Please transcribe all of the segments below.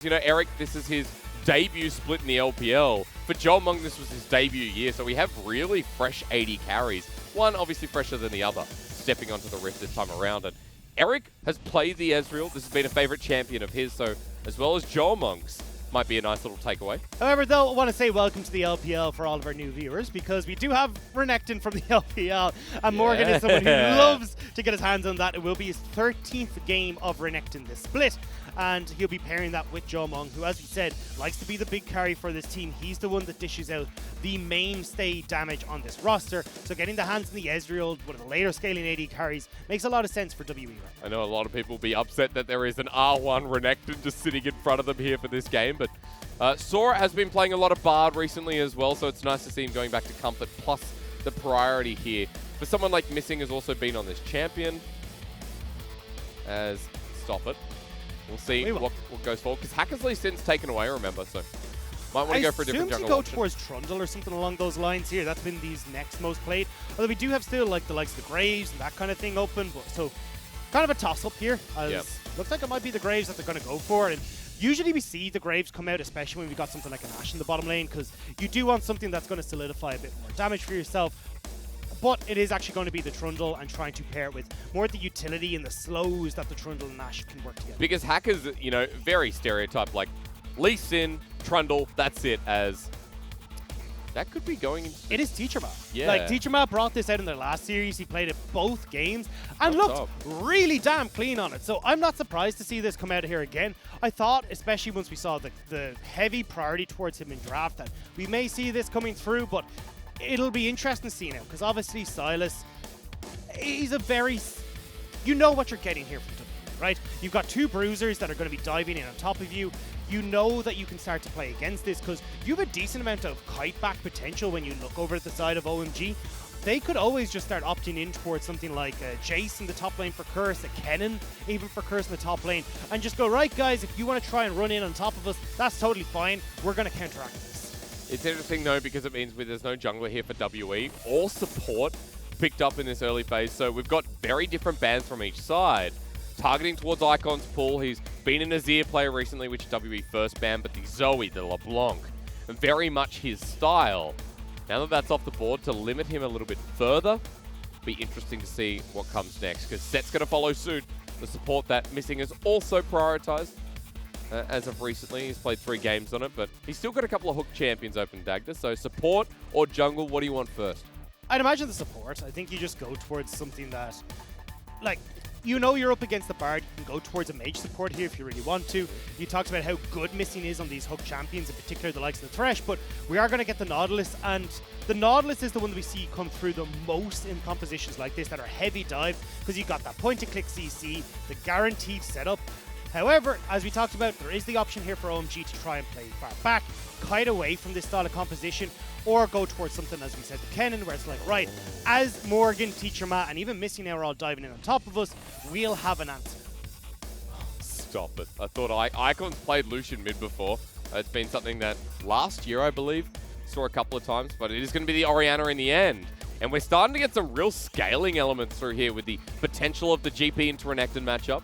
You know, Eric, this is his debut split in the LPL. For Jolmong, this was his debut year, so we have really fresh 80 carries. One obviously fresher than the other, stepping onto the Rift this time around. And Eric has played the Ezreal. This has been a favorite champion of his, so as well as Jolmong's, might be a nice little takeaway. However, though, I want to say welcome to the LPL for all of our new viewers, because we do have Renekton from the LPL, and Morgan is someone who loves to get his hands on that. It will be his 13th game of Renekton this split, and he'll be pairing that with Jolmong, who, as we said, likes to be the big carry for this team. He's the one that dishes out the mainstay damage on this roster, so getting the hands on the Ezreal, one of the later scaling AD carries, makes a lot of sense for WE right now. I know a lot of people will be upset that there is an R1 Renekton just sitting in front of them here for this game, but Sora has been playing a lot of Bard recently as well, so it's nice to see him going back to Comfort, plus the priority here. For someone like Missing has also been on this champion. Stop it. We'll see what goes forward, because Hackersley's since taken away, remember, so might want to go for a different jungle option. Go towards Trundle or something along those lines here. That's been these next most played. Although we do have still like the likes of the Graves and that kind of thing open, but so kind of a toss-up here. Looks like it might be the Graves that they're going to go for, and usually we see the Graves come out, especially when we've got something like an Ashe in the bottom lane, because you do want something that's going to solidify a bit more damage for yourself. But it is actually going to be the Trundle and trying to pair it with more the utility and the slows that the Trundle and Ashe can work together. Because Hackers, you know, very stereotyped, like Lee Sin, Trundle, that's it, as that could be going into... It is Teacher Ma. Yeah. Like, Teacher Ma brought this out in their last series. He played it both games and looked really damn clean on it. So I'm not surprised to see this come out here again. I thought, especially once we saw the heavy priority towards him in draft, that we may see this coming through, but it'll be interesting to see now, because obviously Silas, he's a very... You know what you're getting here from WWE, right? You've got two bruisers that are going to be diving in on top of you. You know that you can start to play against this, because you have a decent amount of kite-back potential when you look over at the side of OMG. They could always just start opting in towards something like Jace in the top lane for Curse, a Kennen even for Curse in the top lane, and just go, right guys, if you want to try and run in on top of us, that's totally fine. We're going to counteract this. It's interesting, though, because it means there's no jungler here for WE. All support picked up in this early phase, so we've got very different bans from each side. Targeting towards Icon's pool, he's been an Azir player recently, which WE first banned, but the Zoe, the LeBlanc, very much his style. Now that that's off the board, to limit him a little bit further, be interesting to see what comes next, because Set's going to follow suit. The support that Missing is also prioritized. As of recently, he's played 3 games on it, but he's still got a couple of hook champions open, Dagda. So support or jungle, what do you want first? I'd imagine the support. I think you just go towards something that, like, you know you're up against the Bard. You can go towards a mage support here if you really want to. You talked about how good Missing is on these hook champions, in particular the likes of the Thresh, but we are going to get the Nautilus, and the Nautilus is the one that we see come through the most in compositions like this that are heavy dive, because you got that point-and-click CC, the guaranteed setup. However, as we talked about, there is the option here for OMG to try and play far back, kite away from this style of composition, or go towards something, as we said, the Kennen, where it's like, right, as Morgan, Teacher Ma, and even Missing now are all diving in on top of us, we'll have an answer. Stop it. I thought Icon's played Lucian mid before. It's been something that last year, I believe, saw a couple of times, but it is going to be the Orianna in the end. And we're starting to get some real scaling elements through here with the potential of the GP into Renekton matchup.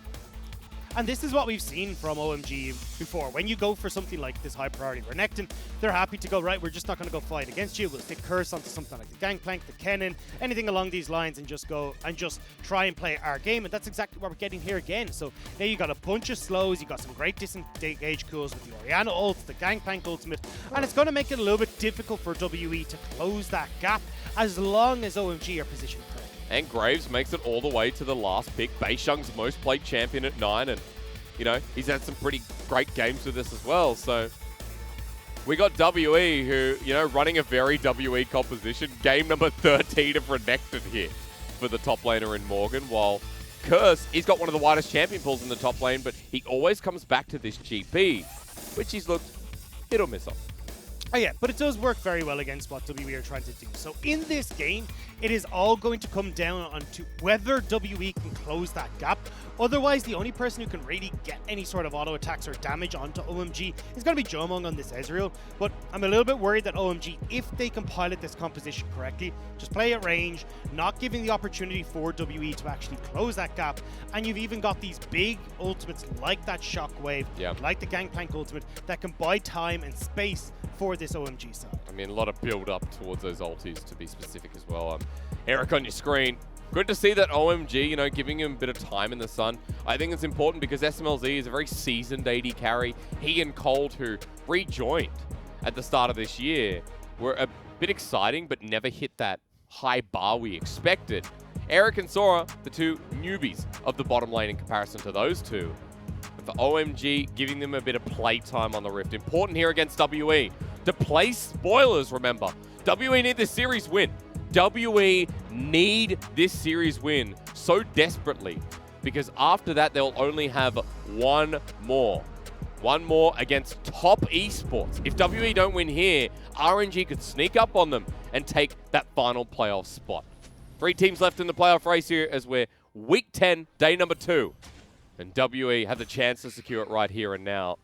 And this is what we've seen from OMG before. When you go for something like this high priority Renekton, they're happy to go, right, we're just not going to go fight against you. We'll stick Curse onto something like the Gangplank, the Kennen, anything along these lines, and just go and just try and play our game. And that's exactly what we're getting here again. So now you got a bunch of slows, you got some great disengage cools with the Orianna ult, the Gangplank ultimate, and it's going to make it a little bit difficult for WE to close that gap as long as OMG are positioned correctly. And Graves makes it all the way to the last pick. Beisheng's most played champion at 9, and you know, he's had some pretty great games with this as well. So we got WE who, you know, running a very WE composition. Game number 13 of Renekton here for the top laner in Morgan, while Curse, he's got one of the widest champion pools in the top lane, but he always comes back to this GP, which he's looked hit or miss on. Oh yeah, but it does work very well against what WE are trying to do. So in this game, it is all going to come down onto whether WE can close that gap, Otherwise, the only person who can really get any sort of auto attacks or damage onto OMG is going to be Jomung on this Ezreal. But I'm a little bit worried that OMG, if they can pilot this composition correctly, just play at range, not giving the opportunity for WE to actually close that gap, and you've even got these big ultimates like that Shockwave, like the Gangplank ultimate, that can buy time and space for this OMG side. I mean, a lot of build up towards those ultis, to be specific as well. Eric on your screen. Good to see that OMG, you know, giving him a bit of time in the sun. I think it's important because SMLZ is a very seasoned AD carry. He and Cold, who rejoined at the start of this year, were a bit exciting, but never hit that high bar we expected. Eric and Sora, the two newbies of the bottom lane in comparison to those two. But for OMG, giving them a bit of playtime on the Rift. Important here against WE. To play spoilers, remember. WE need this series win. WE need this series win so desperately because after that they'll only have one more against top esports. If WE don't win here, RNG could sneak up on them and take that final playoff spot. 3 teams left in the playoff race here as we're week 10, day number 2, and WE have the chance to secure it right here and now.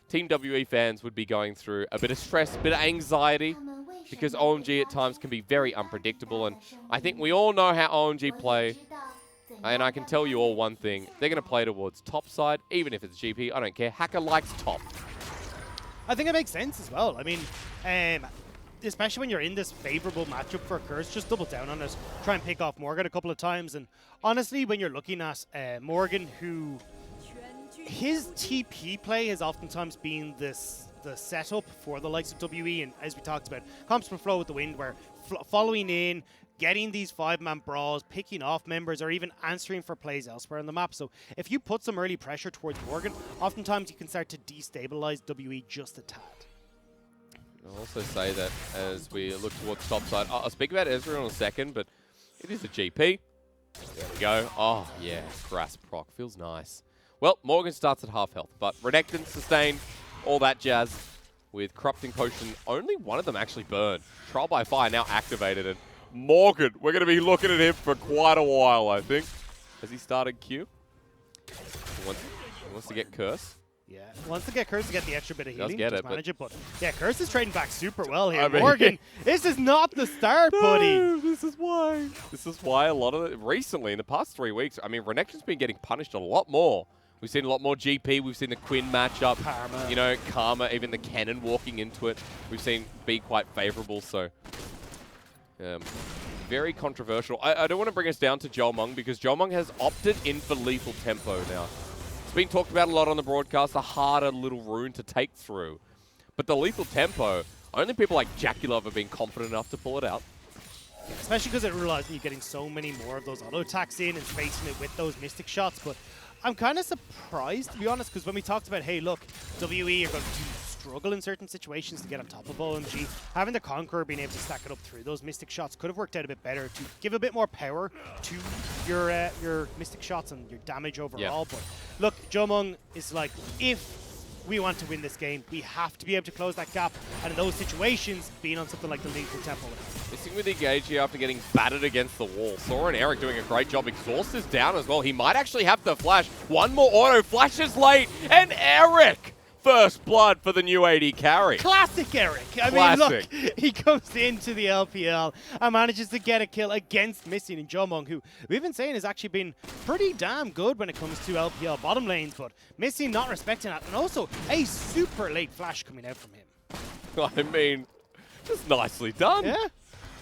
Team WE fans would be going through a bit of stress, a bit of anxiety, because OMG at times can be very unpredictable, and I think we all know how OMG play, and I can tell you all one thing, they're going to play towards top side, even if it's GP, I don't care, Hacker likes top. I think it makes sense as well. I mean, especially when you're in this favorable matchup for Curse, just double down on it, try and pick off Morgan a couple of times, and honestly, when you're looking at Morgan, who his TP play has oftentimes been the setup for the likes of WE, and as we talked about, comps per flow with the wind, where following in, getting these 5-man brawls, picking off members, or even answering for plays elsewhere on the map. So if you put some early pressure towards Morgan, oftentimes you can start to destabilize WE just a tad. I'll also say that as we look towards top side, I'll speak about Ezreal in a second, but it is a GP. There we go. Oh yeah, Grasp proc, feels nice. Well, Morgan starts at half health, but Renekton sustained, all that jazz. With Corrupting Potion, only one of them actually burned. Trial by Fire now activated, and Morgan, we're going to be looking at him for quite a while, I think. Has he started Q? He wants to get Curse. Yeah, wants to get Curse to get the extra bit of healing. Does get to it, manage it, but yeah, Curse is trading back super well here. I mean, Morgan, this is not the start, buddy. This is why. This is why a lot of it, recently, in the past 3 weeks, I mean, Renekton's been getting punished a lot more. We've seen a lot more GP. We've seen the Quinn matchup. Karma. You know, Karma, even the Cannon walking into it. We've seen be quite favorable, so very controversial. I don't want to bring us down to Jomung because Jomung has opted in for Lethal Tempo now. It's been talked about a lot on the broadcast, a harder little rune to take through. But the Lethal Tempo, only people like Jackulov have been confident enough to pull it out. Yeah, especially because it realized you're getting so many more of those auto attacks in and spacing it with those Mystic shots, but I'm kind of surprised, to be honest, because when we talked about, hey, look, WE are going to struggle in certain situations to get on top of OMG, having the Conqueror being able to stack it up through those Mystic shots could have worked out a bit better to give a bit more power to your Mystic shots and your damage overall. But look, Jomung is like, if we want to win this game, we have to be able to close that gap, and in those situations, being on something like the Lethal Temple. Missing with Engage here after getting battered against the wall. Sora and Eric doing a great job. Exhaust is down as well. He might actually have to flash. One more auto. Flashes late. And Eric! First blood for the new AD carry. Classic Eric. I mean, look, he comes into the LPL and manages to get a kill against Missing and Jomung, who we've been saying has actually been pretty damn good when it comes to LPL bottom lanes, but Missing not respecting that, and also a super late flash coming out from him. I mean, just nicely done. Yeah.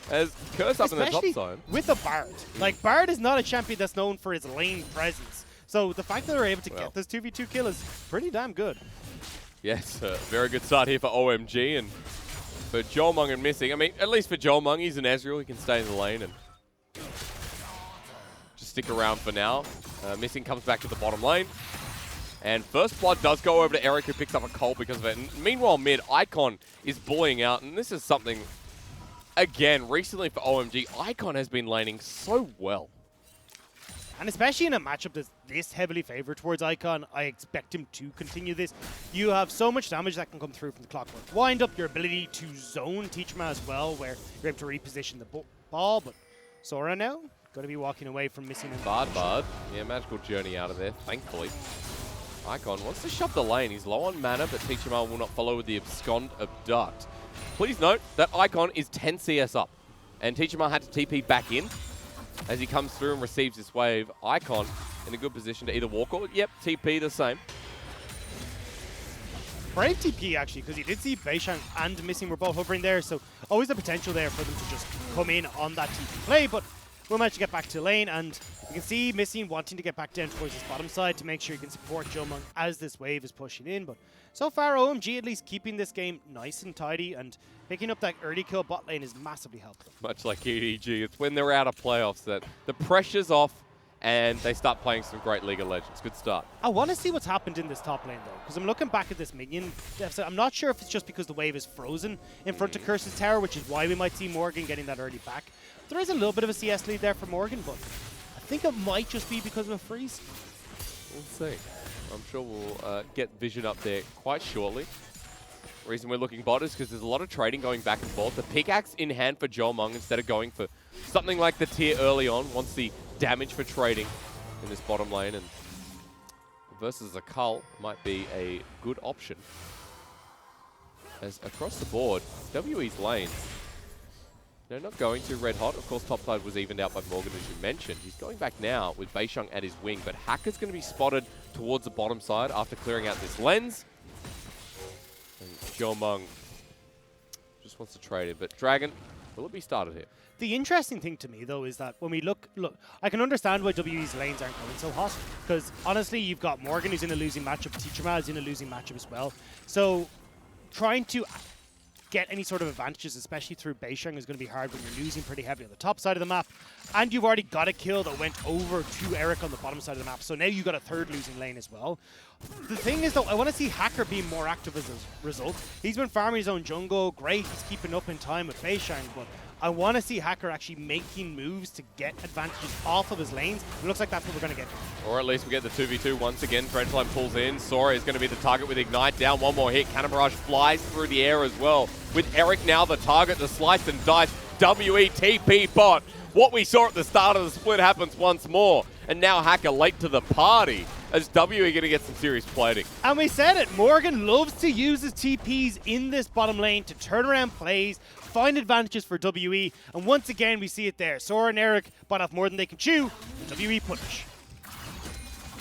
As Curse up in the top side. With a Bard. Like, Bard is not a champion that's known for his lane presence. So the fact that they're able to get this 2v2 kill is pretty damn good. Yes, very good start here for OMG, and for Jomung and Missing. I mean, at least for Jomung, he's an Ezreal. He can stay in the lane and just stick around for now. Missing comes back to the bottom lane. And first blood does go over to Eric, who picks up a Colt because of it. And meanwhile, mid, Icon is bullying out, and this is something, again, recently for OMG, Icon has been laning so well. And especially in a matchup that's this heavily favored towards Icon, I expect him to continue this. You have so much damage that can come through from the Clockwork Wind Up, your ability to zone Teachma as well, where you're able to reposition the ball. But Sora now Going to be walking away from missing him. Bard. Yeah, magical journey out of there, thankfully. Icon wants to shove the lane. He's low on mana, but Teachama will not follow with the Abscond Abduct. Please note that Icon is 10 CS up, and Teachama had to TP back in as he comes through and receives this wave. Icon in a good position to either walk or, yep, TP the same. Brave TP, actually, because you did see Beishang and Missing were both hovering there, so always the potential there for them to just come in on that TP play, but we'll manage to get back to lane, and you can see Missing wanting to get back down towards his bottom side to make sure he can support Jomung as this wave is pushing in, but so far OMG at least keeping this game nice and tidy, and picking up that early kill bot lane is massively helpful. Much like EDG, it's when they're out of playoffs that the pressure's off and they start playing some great League of Legends. Good start. I want to see what's happened in this top lane, though, because I'm looking back at this minion deficit. I'm not sure if it's just because the wave is frozen in front of Curse's Tower, which is why we might see Morgan getting that early back. There is a little bit of a CS lead there for Morgan, but I think it might just be because of a freeze. We'll see. I'm sure we'll get vision up there quite shortly. The reason we're looking bot is because there's a lot of trading going back and forth. The pickaxe in hand for Jomung instead of going for something like the tier early on, wants the damage for trading in this bottom lane, and versus a Cull might be a good option. As across the board, WE's lanes, they're not going too red hot. Of course, top side was evened out by Morgan, as you mentioned. He's going back now with Beishang at his wing, but Hacker's going to be spotted towards the bottom side after clearing out this lens. And Jomung just wants to trade it, but Dragon, will it be started here? The interesting thing to me, though, is that when we look, I can understand why WE's lanes aren't going so hot, because honestly, you've got Morgan who's in a losing matchup, Teachama is in a losing matchup as well. So trying to get any sort of advantages, especially through Beishang, is going to be hard when you're losing pretty heavily on the top side of the map. And you've already got a kill that went over to Eric on the bottom side of the map, so now you've got a third losing lane as well. The thing is, though, I want to see Hacker be more active as a result. He's been farming his own jungle, great, he's keeping up in time with Beishang, but I want to see Hacker actually making moves to get advantages off of his lanes. It looks like that's what we're going to get. Or at least we get the 2v2 once again. Frenchline pulls in. Sora is going to be the target with Ignite down. One more hit. Cannon Barrage flies through the air as well. With Eric now the target, the slice and dice. WETP bot. What we saw at the start of the split happens once more. And now Hacker late to the party as WE going to get some serious plating. And we said it. Morgan loves to use his TPs in this bottom lane to turn around plays, find advantages for WE, and once again we see it there. Sora and Eric bite off more than they can chew, and WE punish.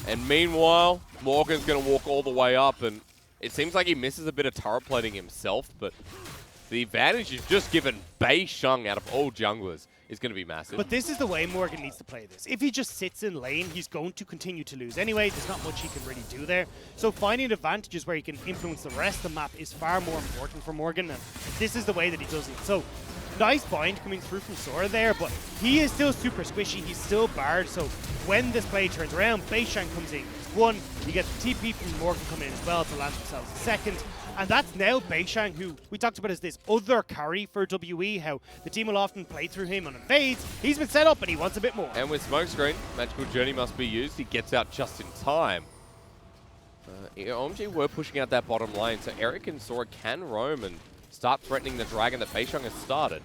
And meanwhile, Morgan's going to walk all the way up, and it seems like he misses a bit of turret plating himself, but the advantage is just given Beishang out of all junglers is going to be massive. But this is the way Morgan needs to play this. If he just sits in lane, he's going to continue to lose anyway. There's not much he can really do there. So finding advantages where he can influence the rest of the map is far more important for Morgan, and this is the way that he does it. So nice bind coming through from Sora there, but he is still super squishy. He's still barred, so when this play turns around, Beishang comes in. One, you get the TP from Morgan coming in as well to land themselves a second. And that's now Beishang, who we talked about as this other carry for WE, how the team will often play through him on invades. He's been set up and he wants a bit more. And with Smokescreen, Magical Journey must be used. He gets out just in time. OMG were pushing out that bottom lane, so Eric and Sora can roam and start threatening the Dragon that Beishang has started.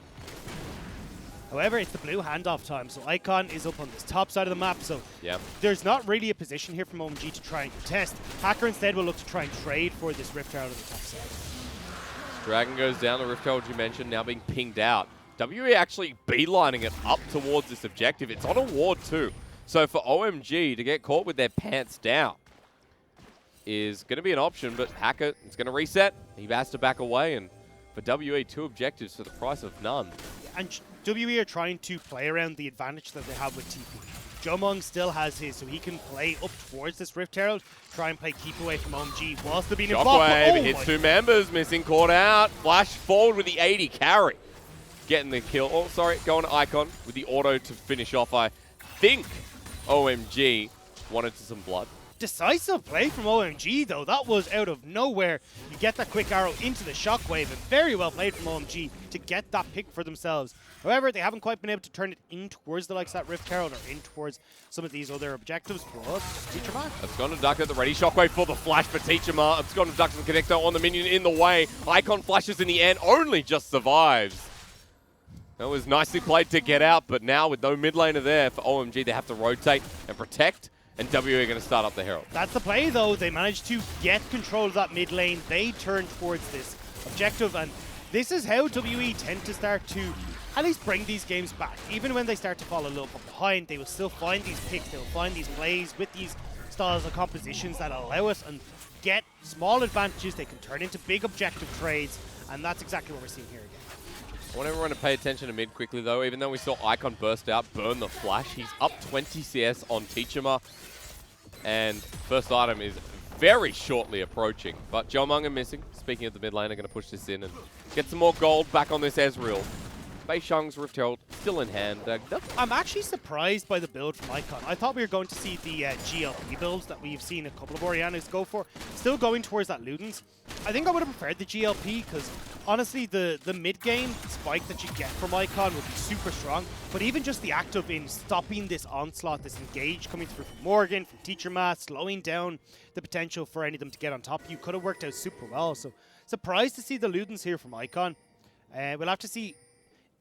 However, it's the blue handoff time, so Icon is up on this top side of the map, so yeah, there's not really a position here from OMG to try and contest. Hacker instead will look to try and trade for this Rift Tower on the top side. Dragon goes down, the Rift Tower, as you mentioned, now being pinged out. WE actually beelining it up towards this objective. It's on a ward too, so for OMG to get caught with their pants down is going to be an option, but Hacker is going to reset. He has to back away, and for WE, 2 objectives for the price of none. And WE are trying to play around the advantage that they have with TP. Jomung still has his, so he can play up towards this Rift Herald, try and play keep away from OMG whilst they're being involved. Shockwave hits 2 members, missing, caught out. Flash forward with the 80 carry. Getting the kill. Oh, sorry, going to Icon with the auto to finish off. I think OMG wanted some blood. Decisive play from OMG, though. That was out of nowhere. You get that quick arrow into the Shockwave, and very well played from OMG to get that pick for themselves. However, they haven't quite been able to turn it in towards the likes of that Rift Herald or in towards some of these other objectives. But Teachama. Abscond Abduct at the ready. Shockwave for the flash for Teachama. Abscond Abduct and Connector on the minion in the way. Icon flashes in the end, only just survives. That was nicely played to get out, but now with no mid laner there for OMG, they have to rotate and protect, and WE are going to start up the Herald. That's the play, though. They managed to get control of that mid lane. They turn towards this objective, and this is how WE tend to start to at least bring these games back. Even when they start to fall a little from behind, they will still find these picks, they will find these plays with these styles of compositions that allow us and get small advantages. They can turn into big objective trades, and that's exactly what we're seeing here again. I want everyone to pay attention to mid quickly, though. Even though we saw Icon burst out, burn the flash, he's up 20 CS on Teachema, and first item is very shortly approaching. But Jomung missing. Speaking of the mid lane, are going to push this in and get some more gold back on this Ezreal. Beishang's Rift Herald still in hand. I'm actually surprised by the build from Icon. I thought we were going to see the GLP builds that we've seen a couple of Orianas go for. Still going towards that Ludens. I think I would have preferred the GLP because honestly the mid-game spike that you get from Icon would be super strong. But even just the act of in stopping this onslaught, this engage coming through from Morgan, from Teacher Matt, slowing down the potential for any of them to get on top of you could have worked out super well. So surprised to see the Ludens here from Icon. We'll have to see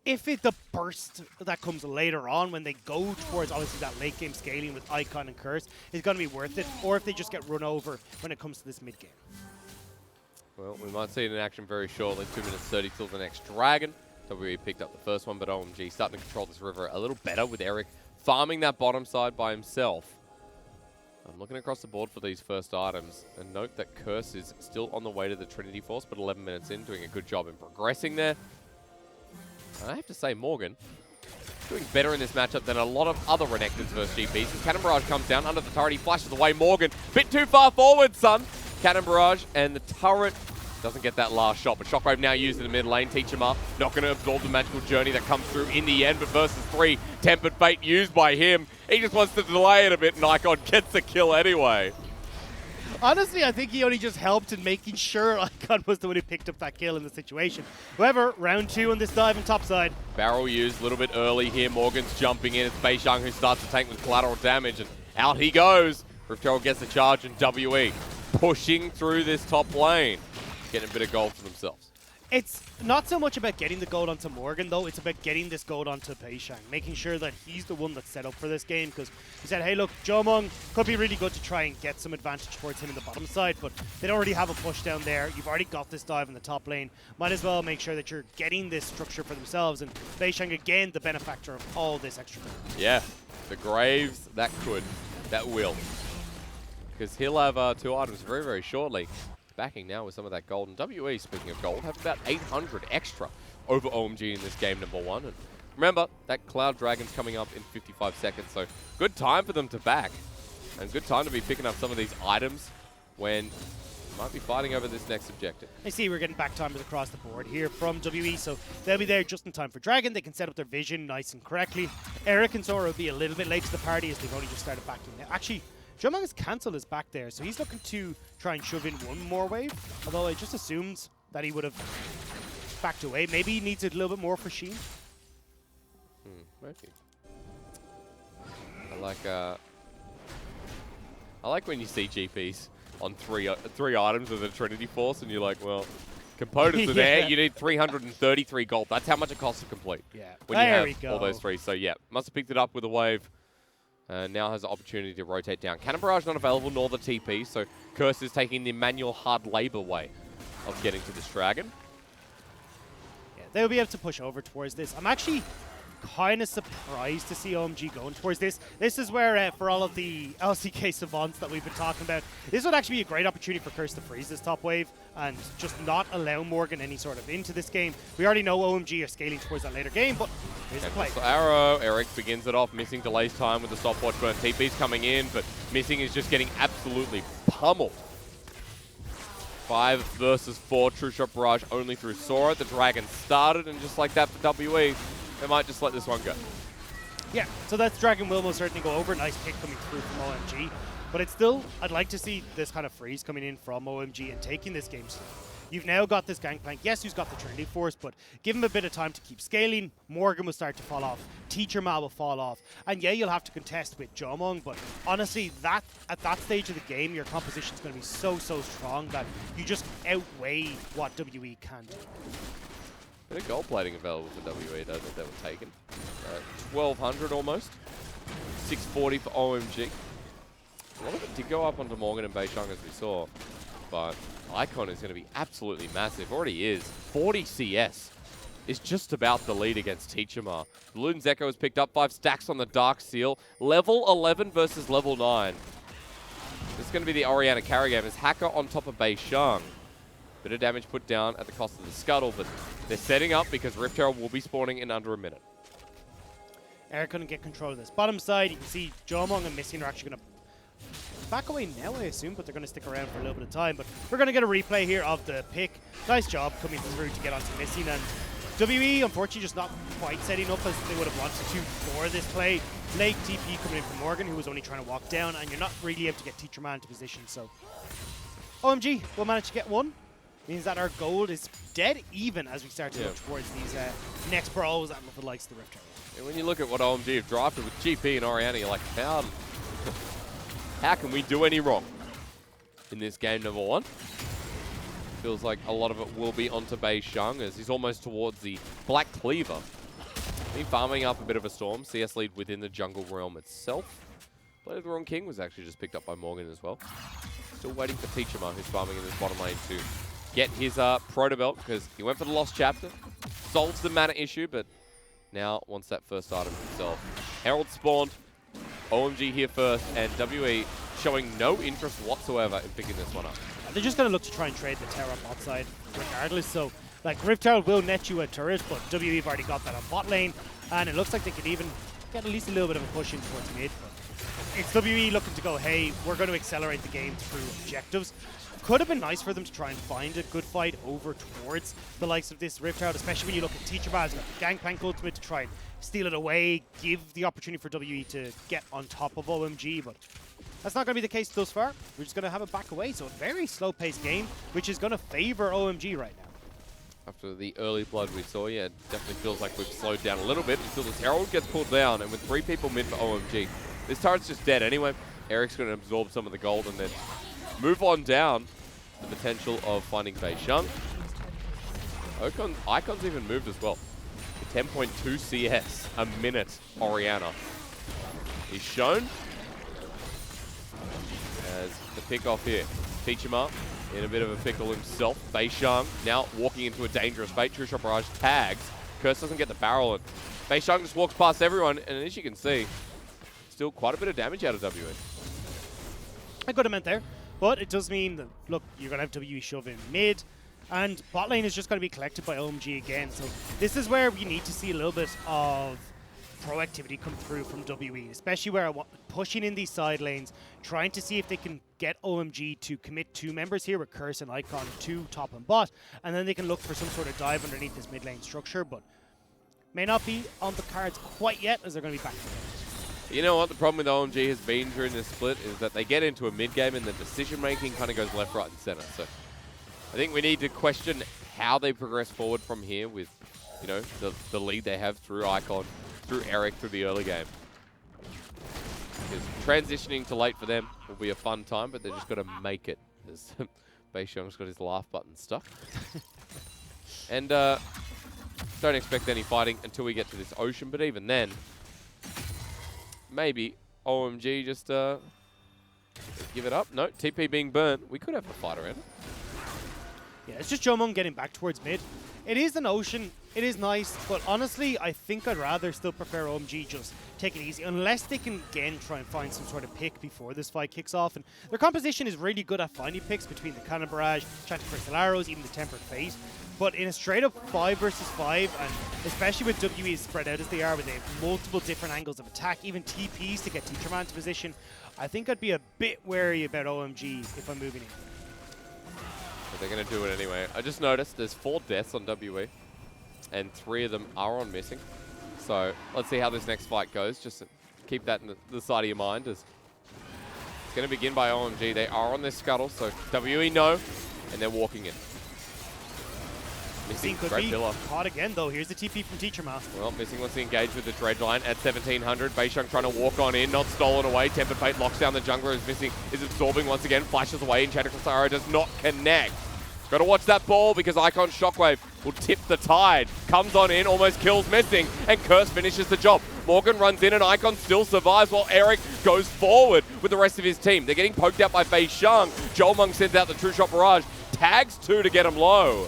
if the burst that comes later on when they go towards obviously that late game scaling with Icon and Curse is going to be worth it, or if they just get run over when it comes to this mid game. Well, we might see it in action very shortly. 2 minutes 30 till the next Dragon. WE picked up the first one, but OMG starting to control this river a little better with Eric farming that bottom side by himself. I'm looking across the board for these first items, and note that Curse is still on the way to the Trinity Force, but 11 minutes in, doing a good job in progressing there. And I have to say, Morgan doing better in this matchup than a lot of other Renekton's versus GPs. As Cannon Barrage comes down under the turret, he flashes away Morgan. Bit too far forward, son. Cannon Barrage, and the turret doesn't get that last shot, but Shockwave now used in the mid lane. Teachema not going to absorb the magical journey that comes through in the end, but versus 3, Tempered Fate used by him. He just wants to delay it a bit, and Icon gets the kill anyway. Honestly, I think he only just helped in making sure Icon was the one who picked up that kill in the situation. However, round 2 on this dive and top side. Barrel used a little bit early here. Morgan's jumping in. It's Beishang who starts to tank with collateral damage, and out he goes. Rift Herald gets the charge, and WE pushing through this top lane, getting a bit of gold for themselves. It's not so much about getting the gold onto Morgan, though. It's about getting this gold onto Beishang, making sure that he's the one that's set up for this game, because he said, hey, look, Jomung could be really good to try and get some advantage towards him in the bottom side, but they don't already have a push down there. You've already got this dive in the top lane. Might as well make sure that you're getting this structure for themselves, and Beishang, again, the benefactor of all this extra gold. Yeah, the Graves, that will. Because he'll have 2 items very, very shortly. Backing now with some of that gold. And WE, speaking of gold, have about 800 extra over OMG in this game, number 1. And remember, that Cloud Dragon's coming up in 55 seconds, so good time for them to back. And good time to be picking up some of these items when you might be fighting over this next objective. I see we're getting back timers across the board here from WE, so they'll be there just in time for Dragon. They can set up their vision nice and correctly. Eric and Sora will be a little bit late to the party as they've only just started backing now. Actually, Jomung's cancelled his back there, so he's looking to try and shove in one more wave, although I just assumed that he would have backed away. Maybe he needs it a little bit more for Sheen. Maybe. I like when you see GPs on three items with a Trinity Force, and you're like, well, components are there. You need 333 gold. That's how much it costs to complete. Yeah, when you have all those 3. So yeah, must have picked it up with a wave. Now has the opportunity to rotate down. Cannon Barrage not available, nor the TP, so Curse is taking the manual hard labor way of getting to this Dragon. Yeah, they'll be able to push over towards this. I'm actually kind of surprised to see OMG going towards this. This is where, for all of the LCK savants that we've been talking about, this would actually be a great opportunity for Curse to freeze this top wave and just not allow Morgan any sort of into this game. We already know OMG are scaling towards that later game, but here's the play. Arrow, Eric begins it off, missing delays time with the stopwatch burn. TP's coming in, but missing is just getting absolutely pummeled. 5 versus 4, True Shot Barrage only through Sora. The Dragon started, and just like that for WE, they might just let this one go. Yeah, so that Dragon will most certainly go over. Nice pick coming through from OMG. But it's still, I'd like to see this kind of freeze coming in from OMG and taking this game slow. You've now got this Gangplank, yes, who's got the Trinity Force, but give him a bit of time to keep scaling. Morgan will start to fall off. Teacher Ma will fall off. And yeah, you'll have to contest with Jomung, but honestly, at that stage of the game, your composition's going to be so strong that you just outweigh what WE can do. Bit of gold plating available for WE though that they were taken. 1200 almost. 640 for OMG. A lot of it did go up onto Morgan and Beishang as we saw, but Icon is going to be absolutely massive. Already is. 40 CS is just about the lead against Teachama. Balloon's Echo has picked up 5 stacks on the Dark Seal. Level 11 versus level 9. This is going to be the Orianna carry game as Hacker on top of Beishang. Bit of damage put down at the cost of the Scuttle, but they're setting up because Rift Herald will be spawning in under a minute. Eric couldn't get control of this bottom side. You can see Jomong and Missing are actually going to back away now, I assume, but they're going to stick around for a little bit of time. But we're going to get a replay here of the pick. Nice job coming through to get onto Missing. And WE, unfortunately, just not quite setting up as they would have wanted to for this play. Late TP coming in from Morgan, who was only trying to walk down, and you're not really able to get Teacher Man into position. So OMG will manage to get one. Means that our gold is dead even as we start to look towards these next bros and with the likes of the Rift Herald. And when you look at what OMG have drafted with GP and Orianna, you're like, how can we do any wrong in this game, number one? Feels like a lot of it will be onto Beishang as he's almost towards the Black Cleaver. Been farming up a bit of a storm. CS lead within the jungle realm itself. Blade of the Wrong King was actually just picked up by Morgan as well. Still waiting for Teachama, who's farming in this bottom lane to get his proto belt because he went for the lost chapter. Solves the mana issue, but now wants that first item himself. Herald spawned. OMG here first, and WE showing no interest whatsoever in picking this one up. They're just going to look to try and trade the Terra bot side regardless. So, like, Rift Herald will net you a turret, but WE have already got that on bot lane, and it looks like they could even get at least a little bit of a push in towards mid. But it's WE looking to go, hey, we're going to accelerate the game through objectives. Could have been nice for them to try and find a good fight over towards the likes of this Rift Herald, especially when you look at Teacher Man's got the Gangplank ultimate to try and steal it away, give the opportunity for WE to get on top of OMG, but that's not going to be the case thus far. We're just going to have it back away, so a very slow-paced game, which is going to favor OMG right now. After the early blood we saw, yeah, it definitely feels like we've slowed down a little bit until this Herald gets pulled down, and with 3 people mid for OMG, this turret's just dead anyway. Eric's going to absorb some of the gold and then move on down the potential of finding Beishang. Icon's even moved as well. 10.2 CS a minute, Orianna. He's shown as the pick off here. Teachama in a bit of a pickle himself. Beishang now walking into a dangerous bait. True Shot Barrage tags. Curse doesn't get the barrel, and Beishang just walks past everyone, and as you can see, still quite a bit of damage out of WE. A good amount there, but it does mean that, look, you're going to have WE shove in mid, and bot lane is just going to be collected by OMG again. So this is where we need to see a little bit of proactivity come through from WE, especially where pushing in these side lanes, trying to see if they can get OMG to commit 2 members here with Curse and Icon to top and bot, and then they can look for some sort of dive underneath this mid lane structure, but may not be on the cards quite yet as they're going to be back together. You know what the problem with OMG has been during this split is that they get into a mid game and the decision making kind of goes left, right, and center. So I think we need to question how they progress forward from here with, you know, the lead they have through Icon, through Eric, through the early game. Because transitioning to late for them will be a fun time, but they've just got to make it. As Beishang's got his laugh button stuck. And don't expect any fighting until we get to this ocean, but even then, maybe OMG just give it up. No, TP being burnt. We could have a fight around it. Yeah, it's just Jomon getting back towards mid. It is an ocean. It is nice, but honestly, I think I'd rather still prefer OMG just take it easy, unless they can, again, try and find some sort of pick before this fight kicks off. And their composition is really good at finding picks between the Cannon Barrage, Chanted Crystal Arrows, even the Tempered Fate. But in a straight-up 5 versus 5, and especially with WE spread out as they are, where they have multiple different angles of attack, even TPs to get Teacher Man to position, I think I'd be a bit wary about OMG if I'm moving in. But they're going to do it anyway. I just noticed there's 4 deaths on WE, and 3 of them are on Missing. So let's see how this next fight goes. Just keep that in the side of your mind. As it's going to begin by OMG. They are on their scuttle, so WE know, and they're walking in. Missing could be caught again, though. Here's the TP from Teacher Man. Well, Missing wants to engage with the Dredge line at 1700. Beishang trying to walk on in, not stolen away. Tempered Fate locks down the jungler as Missing is absorbing once again, flashes away, and Chanted Crystal Arrow does not connect. Got to watch that ball because Icon Shockwave will tip the tide. Comes on in, almost kills Missing, and Curse finishes the job. Morgan runs in and Icon still survives while Eric goes forward with the rest of his team. They're getting poked out by Fei Shang. Jomung sends out the True Shot Barrage. Tags 2 to get him low.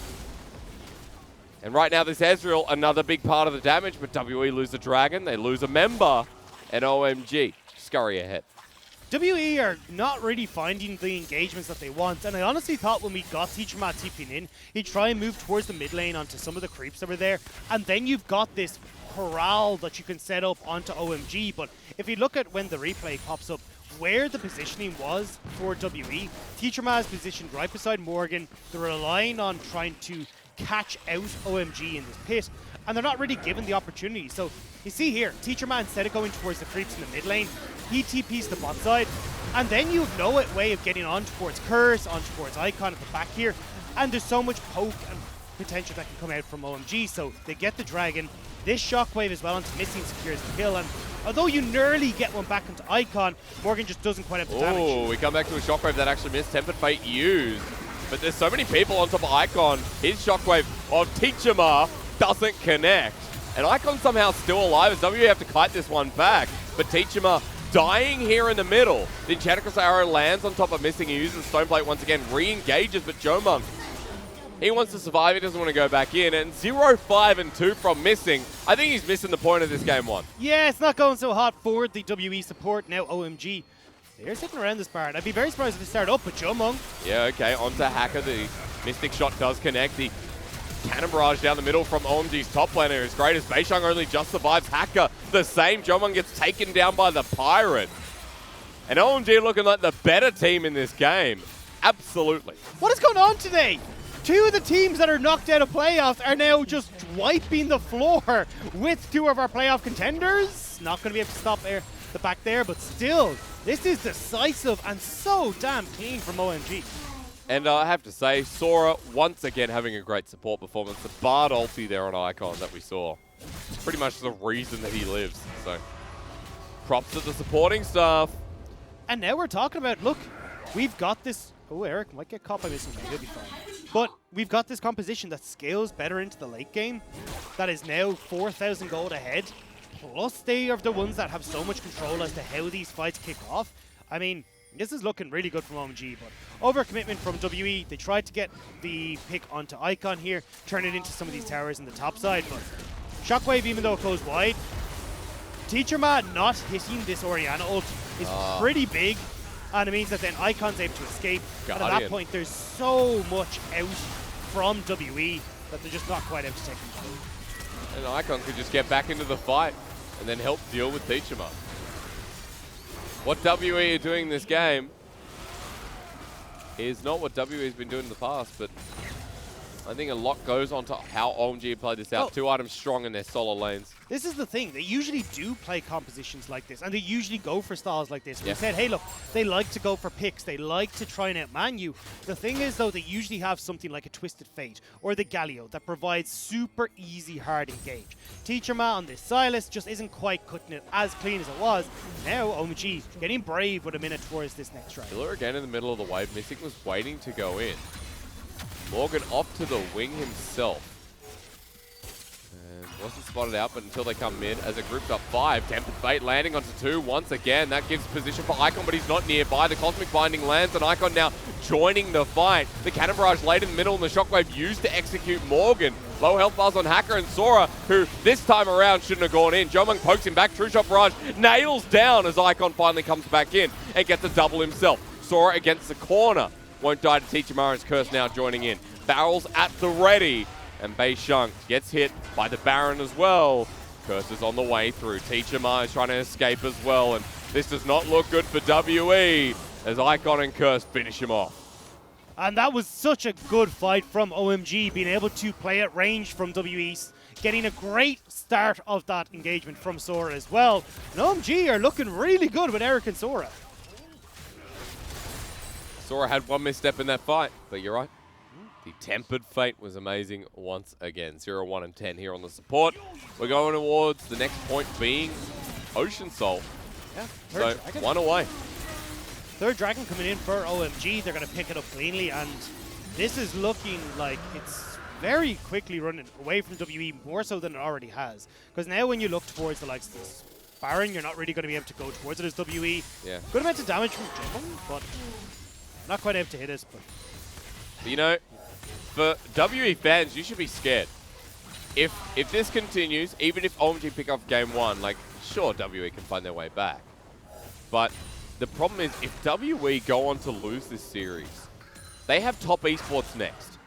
And right now this Ezreal, another big part of the damage, but WE lose a Dragon, they lose a member, and OMG scurry ahead. WE are not really finding the engagements that they want, and I honestly thought when we got Teachermat TPing in, he'd try and move towards the mid lane onto some of the creeps that were there, and then you've got this corral that you can set up onto OMG, but if you look at when the replay pops up, where the positioning was for WE, Teachermat is positioned right beside Morgan, they're relying on trying to catch out OMG in this pit, and they're not really given the opportunity. So you see here, Teachermat, instead of going towards the creeps in the mid lane, he TPs the bot side, and then you have no way of getting on towards Curse, on towards Icon at the back here, and there's so much poke and potential that can come out from OMG, so they get the Dragon. This Shockwave as well onto Missing secures the kill, and although you nearly get one back into Icon, Morgan just doesn't quite have the damage. Oh, we come back to a Shockwave that actually missed. Tempered Fate used, but there's so many people on top of Icon. His Shockwave of Teachermat doesn't connect, and Icon somehow still alive as W have to kite this one back, but Teachermat dying here in the middle. The Enchantress Arrow lands on top of Missing. He uses Stoneplate once again, re-engages, but Jomung, he wants to survive. He doesn't want to go back in. And 0-5-2 from Missing. I think he's missing the point of this game one. Yeah, it's not going so hot for the WE support. Now OMG, they're sitting around this part. I'd be very surprised if they start up with Jomung. Yeah, okay, onto Hacker. The Mystic Shot does connect. The Cannon Barrage down the middle from OMG's top laner is great as Beishang only just survives. Hacker the same. Jomung gets taken down by the Pirate. And OMG looking like the better team in this game. Absolutely. What is going on today? Two of the teams that are knocked out of playoffs are now just wiping the floor with two of our playoff contenders. Not going to be able to stop the back there, but still, this is decisive and so damn clean from OMG. And I have to say, Sora once again having a great support performance. The Bard ulti there on Icon that we saw. It's pretty much the reason that he lives. So, props to the supporting staff. And now we're talking about, look, we've got this. Oh, Eric might get caught by Missing. He'll be fine. But we've got this composition that scales better into the late game. That is now 4,000 gold ahead. Plus, they are the ones that have so much control as to how these fights kick off. I mean, this is looking really good from OMG, but overcommitment from WE. They tried to get the pick onto Icon here, turn it into some of these towers in the top side, but Shockwave, even though it goes wide, Teachermat not hitting this Orianna ult is pretty big, and it means that then Icon's able to escape, and at that point there's so much out from WE that they're just not quite able to take control. And Icon could just get back into the fight and then help deal with Teachermat. What WE are doing this game is not what WE has been doing in the past, but I think a lot goes on to how OMG played this out. 2 items strong in their solo lanes. This is the thing. They usually do play compositions like this, and they usually go for styles like this. We said, hey, look, they like to go for picks. They like to try and outman you. The thing is, though, they usually have something like a Twisted Fate or the Galio that provides super easy, hard engage. Teachermat on this Silas just isn't quite cutting it as clean as it was. Now, OMG getting brave with a minute towards this next round. Killer again in the middle of the wave. Mystic was waiting to go in. Morgan off to the wing himself. And wasn't spotted out, but until they come mid as it groups up 5. Tempered Fate landing onto 2 once again. That gives position for Icon, but he's not nearby. The Cosmic Binding lands, and Icon now joining the fight. The Cannon Barrage laid in the middle, and the Shockwave used to execute Morgan. Low health bars on Hacker and Sora, who this time around shouldn't have gone in. Jomung pokes him back. True Shot Barrage nails down as Icon finally comes back in and gets a double himself. Sora against the corner. Won't die to Teachermat's Curse now joining in. Barrels at the ready. And Beishang gets hit by the Baron as well. Curse is on the way through. Teachermat is trying to escape as well. And this does not look good for WE as Icon and Curse finish him off. And that was such a good fight from OMG, being able to play at range from WE, getting a great start of that engagement from Sora as well. And OMG are looking really good with Eric and Sora. Sora had one misstep in that fight, but you're right. The Tempered Fate was amazing once again. 0-1-10 here on the support. We're going towards the next point being Ocean Soul. Yeah, so one away. Third Dragon coming in for OMG. They're going to pick it up cleanly, and this is looking like it's very quickly running away from WE, more so than it already has. Because now when you look towards the likes of this Baron, you're not really going to be able to go towards it as WE. Yeah. Good amount of damage from Jumbo, but not quite able to hit us. But you know, for WE fans, you should be scared. If this continues, even if OMG pick up game 1, like, sure, WE can find their way back. But the problem is, if WE go on to lose this series, they have top esports next.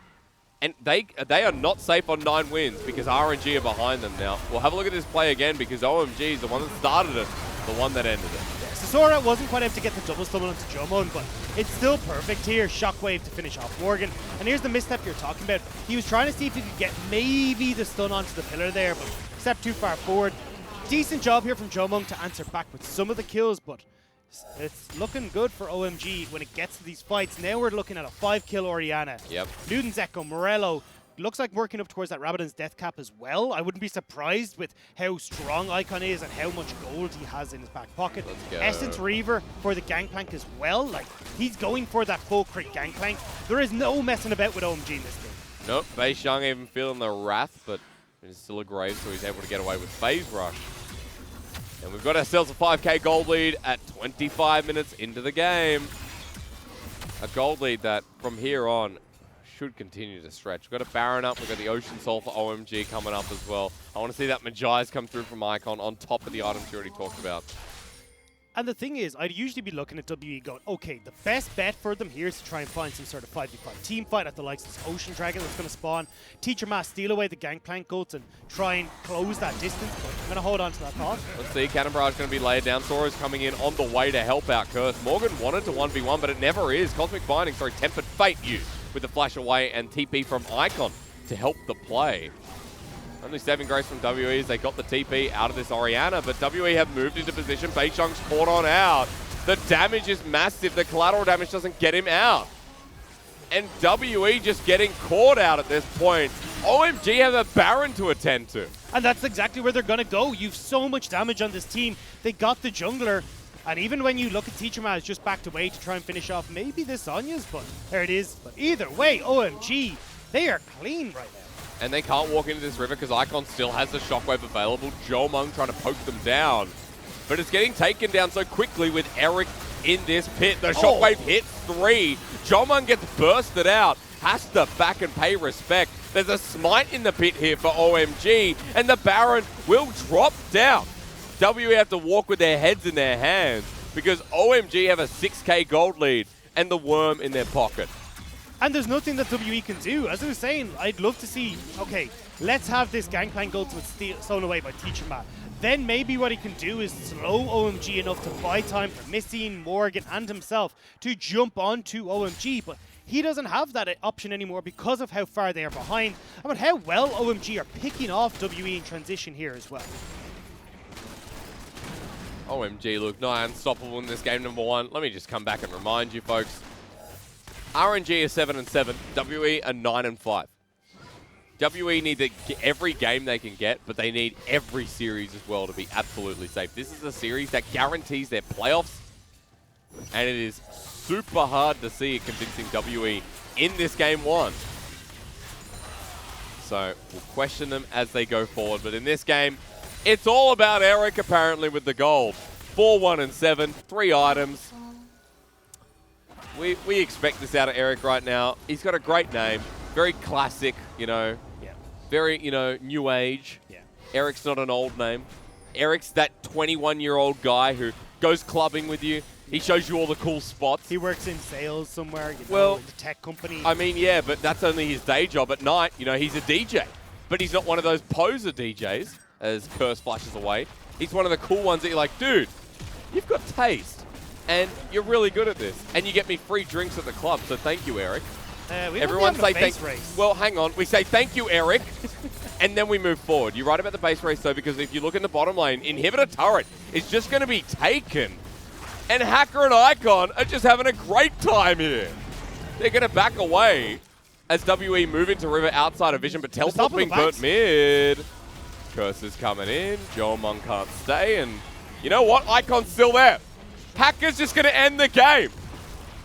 And they are not safe on 9 wins because RNG are behind them now. We'll have a look at this play again because OMG is the one that started it, the one that ended it. yeah, Sora wasn't quite able to get the double stumble onto Jomon, but it's still perfect here. Shockwave to finish off Morgan. And here's the misstep you're talking about. He was trying to see if he could get maybe the stun onto the pillar there, but stepped too far forward. Decent job here from Jomon to answer back with some of the kills, but it's looking good for OMG when it gets to these fights. Now we're looking at a 5-kill Orianna. Yep. Luden's Echo, Morello. Looks like working up towards that Rabadon's death cap as well. I wouldn't be surprised with how strong Icon is and how much gold he has in his back pocket. Let's go. Essence Reaver for the Gangplank as well. Like, he's going for that full crit Gangplank. There is no messing about with OMG in this game. Nope, Base Young even feeling the wrath, but it's still a grave, so he's able to get away with Phase Rush. And we've got ourselves a 5k gold lead at 25 minutes into the game. A gold lead that, from here on, should continue to stretch. We've got a Baron up, we've got the Ocean Soul for OMG coming up as well. I want to see that Magi's come through from Icon on top of the items you already talked about. And the thing is, I'd usually be looking at WE going, okay, the best bet for them here is to try and find some sort of 5v5 team fight at the likes of this Ocean Dragon that's going to spawn. Teacher Mass steal away the Gangplank goats and try and close that distance. But I'm going to hold on to that thought. Let's see, Cannon Barrage going to be laid down. Sora's coming in on the way to help out Curse. Morgan wanted to 1v1, but it never is. Cosmic Binding, sorry, Tempered Fate used with the flash away and TP from Icon to help the play. Only saving grace from WE as they got the TP out of this Orianna, but WE have moved into position. Beishang's caught on out. The damage is massive. The collateral damage doesn't get him out. And WE just getting caught out at this point. OMG have a Baron to attend to. And that's exactly where they're going to go. You've so much damage on this team. They got the jungler. And even when you look at Teacher Maz just backed away to try and finish off maybe this Sonya's, but there it is. But either way, OMG, they are clean right now. And they can't walk into this river because Icon still has the Shockwave available. Jomon trying to poke them down. But it's getting taken down so quickly with Eric in this pit. The Shockwave hits 3. Jomon gets bursted out. Has to back and pay respect. There's a smite in the pit here for OMG. And the Baron will drop down. WE have to walk with their heads in their hands because OMG have a 6k gold lead and the worm in their pocket. And there's nothing that WE can do. As I was saying, I'd love to see, okay, let's have this Gangplank ultimate stolen away by Teacher Matt. Then maybe what he can do is slow OMG enough to buy time for Missy, Morgan, and himself to jump onto OMG. But he doesn't have that option anymore because of how far they are behind and how well OMG are picking off WE in transition here as well. OMG look nigh unstoppable in this game number 1. Let me just come back and remind you folks. RNG is 7-7, WE are 9-5. WE need to get every game they can get, but they need every series as well to be absolutely safe. This is a series that guarantees their playoffs, and it is super hard to see it convincing WE in this game 1. So we'll question them as they go forward, but in this game, it's all about Eric apparently with the gold. 4-1-7, 3 items. We expect this out of Eric right now. He's got a great name, very classic, you know, very, you know, new age. Yeah. Eric's not an old name. Eric's that 21-year-old guy who goes clubbing with you. He shows you all the cool spots. He works in sales somewhere, you know, in the tech company. I mean, yeah, but that's only his day job at night. You know, he's a DJ. But he's not one of those poser DJs, as Curse flashes away. He's one of the cool ones that you're like, dude, you've got taste. And you're really good at this. And you get me free drinks at the club, so thank you, Eric. Everyone say thank you. Well, hang on. We say thank you, Eric, and then we move forward. You're right about the base race, though, because if you look in the bottom lane, Inhibitor Turret is just going to be taken. And Hacker and Icon are just having a great time here. They're going to back away as WE move into river outside of vision, but Teleport's being burnt mid. Curse is coming in. Jomon can't stay, and you know what? Icon's still there. Hacker's just going to end the game.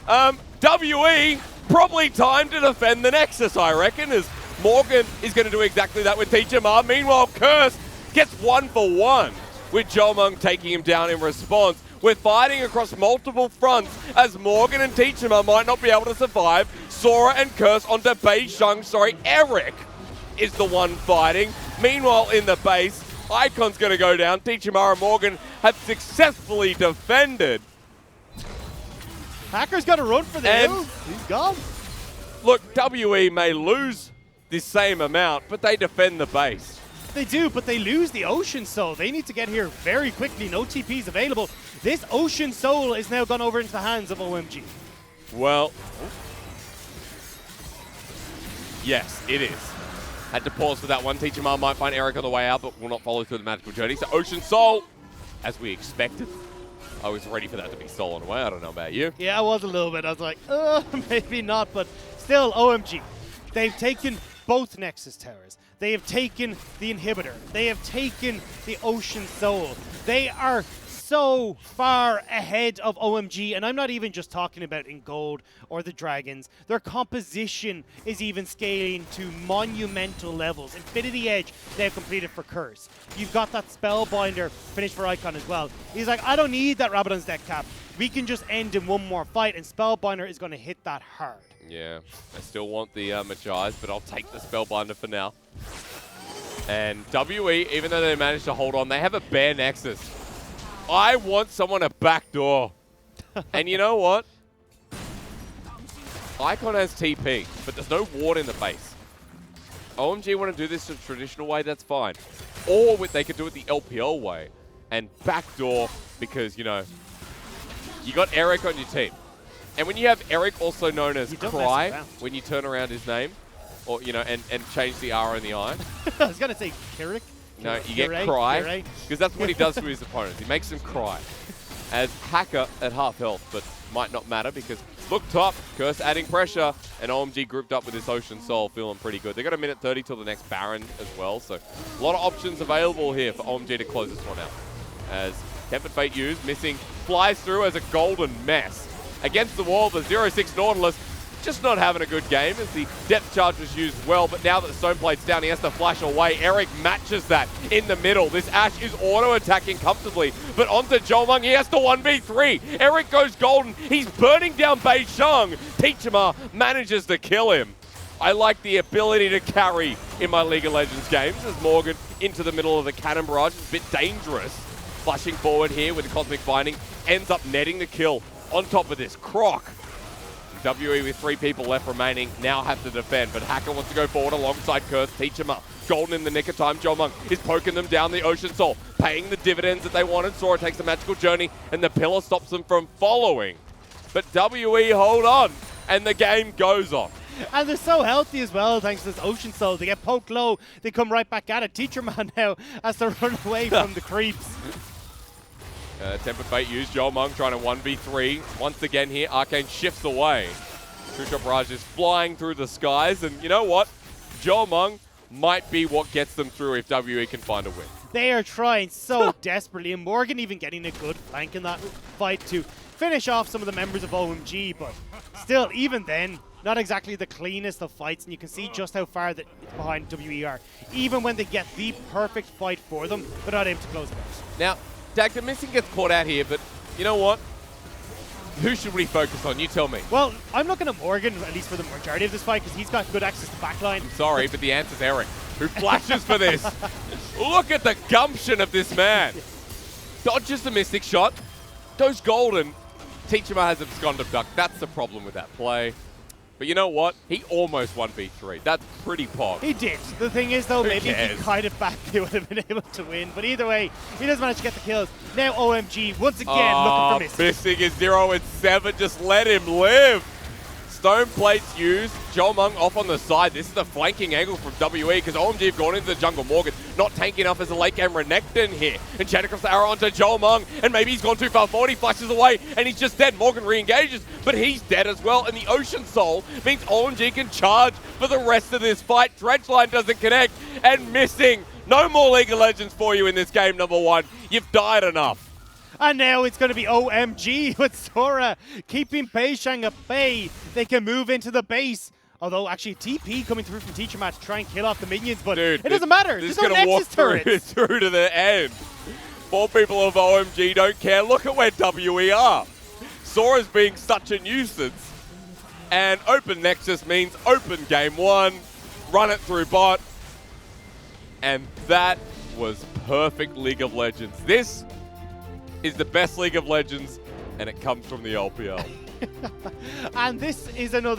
WE Probably time to defend the Nexus, I reckon, as Morgan is going to do exactly that with Teacher Ma. Meanwhile, Curse gets 1-for-1 with Jomung taking him down in response. We're fighting across multiple fronts as Morgan and Teacher Ma might not be able to survive. Sora and Curse onto Beisheng. Sorry, Eric is the one fighting. Meanwhile, in the base, Icon's going to go down. Teacher Ma and Morgan have successfully defended. Hacker's got to run for the hill. He's gone. Look, WE may lose the same amount, but they defend the base. They do, but they lose the Ocean Soul. They need to get here very quickly. No TPs available. This Ocean Soul is now gone over into the hands of OMG. Well, yes, it is. Had to pause for that one. Teacher Ma might find Eric on the way out, but will not follow through the magical journey. So Ocean Soul, as we expected. I was ready for that to be stolen away. I don't know about you. Yeah, I was a little bit. I was like, maybe not, but still, OMG. They've taken both Nexus Towers. They have taken the Inhibitor. They have taken the Ocean Soul. They are so far ahead of OMG, and I'm not even just talking about in gold or the Dragons. Their composition is even scaling to monumental levels. Infinity Edge they have completed for Curse. You've got that Spellbinder finished for Icon as well. He's like, I don't need that Rabadon's deck cap. We can just end in one more fight, and Spellbinder is going to hit that hard. Yeah, I still want the Magi's, but I'll take the Spellbinder for now. And WE, even though they managed to hold on, they have a bare Nexus. I want someone to backdoor. And you know what? Icon has TP, but there's no ward in the base. OMG want to do this the traditional way, that's fine. Or they could do it the LPL way and backdoor because, you know, you got Eric on your team. And when you have Eric, also known as Cry, when you turn around his name, or, you know, and change the R and the I. I was going to say Kirik. No, you get Cry, because that's what he does to his opponents. He makes them cry. As Hacker at half health, but might not matter because look top, Curse adding pressure, and OMG grouped up with this Ocean Soul, feeling pretty good. They got a minute 30 till the next Baron as well, so a lot of options available here for OMG to close this one out. As Tempered Fate used, missing, flies through as a golden mess. Against the wall, the 0-6 Nautilus just not having a good game as the depth charge was used well, but now that the stone plate's down, he has to flash away. Eric matches that in the middle. This Ashe is auto-attacking comfortably, but onto Jomung, he has to 1v3. Eric goes golden. He's burning down Beisheng. Teacher Ma manages to kill him. I like the ability to carry in my League of Legends games as Morgan into the middle of the cannon barrage. It's a bit dangerous. Flashing forward here with the Cosmic Binding, ends up netting the kill on top of this Croc. WE with 3 people left remaining now have to defend, but Hacker wants to go forward alongside Curse. Teach him up. Golden in the nick of time. Jomung is poking them down the Ocean Soul, paying the dividends that they wanted. Sora takes the magical journey, and the pillar stops them from following. But WE hold on, and the game goes on. And they're so healthy as well, thanks to this Ocean Soul. They get poked low, they come right back at it. Teacher Man now has to run away from the creeps. Tempered Fate used. Jomung trying to 1v3. Once again here, Arcane shifts away. True Shot Barrage is flying through the skies, and you know what? Jomung might be what gets them through if WE can find a win. They are trying so desperately, and Morgan even getting a good flank in that fight to finish off some of the members of OMG, but still, even then, not exactly the cleanest of fights, and you can see just how far that it's behind WE are. Even when they get the perfect fight for them, they're not able to close it out. Now, Dag, the missing gets caught out here, but you know what? Who should we focus on? You tell me. Well, I'm looking at Morgan, at least for the majority of this fight, because he's got good access to backline. I'm sorry, but the answer's Eric, who flashes for this. Look at the gumption of this man. Dodges the Mystic shot, goes golden. Teacher Ma has absconded duck. That's the problem with that play. But you know what? He almost 1v3. That's pretty pog. He did. The thing is, though, maybe cares? if he kited it back, he would have been able to win. But either way, he does manage to get the kills. Now OMG, once again, looking for Mystic. Missing is 0-7. Just let him live. Stone plates used. Jomung off on the side. This is the flanking angle from WE because OMG have gone into the jungle. Morgan not tanky enough as a late game Renekton here. And Chad across the arrow onto Jomung. And maybe he's gone too far forward. He flashes away and he's just dead. Morgan re-engages, but he's dead as well. And the Ocean Soul means OMG can charge for the rest of this fight. Dredgeline doesn't connect and missing. No more League of Legends for you in this game, number 1. You've died enough. And now it's going to be OMG with Sora keeping Beishang at bay. They can move into the base. Although, actually, TP coming through from Teacher Matt to try and kill off the minions, but Dude, it doesn't matter. This There's is no going to walk Nexus turrets. through to the end. 4 people of OMG don't care. Look at where WE are. Sora's being such a nuisance. And open Nexus means open game 1. Run it through bot. And that was perfect League of Legends. This is the best League of Legends, and it comes from the LPL. And this is another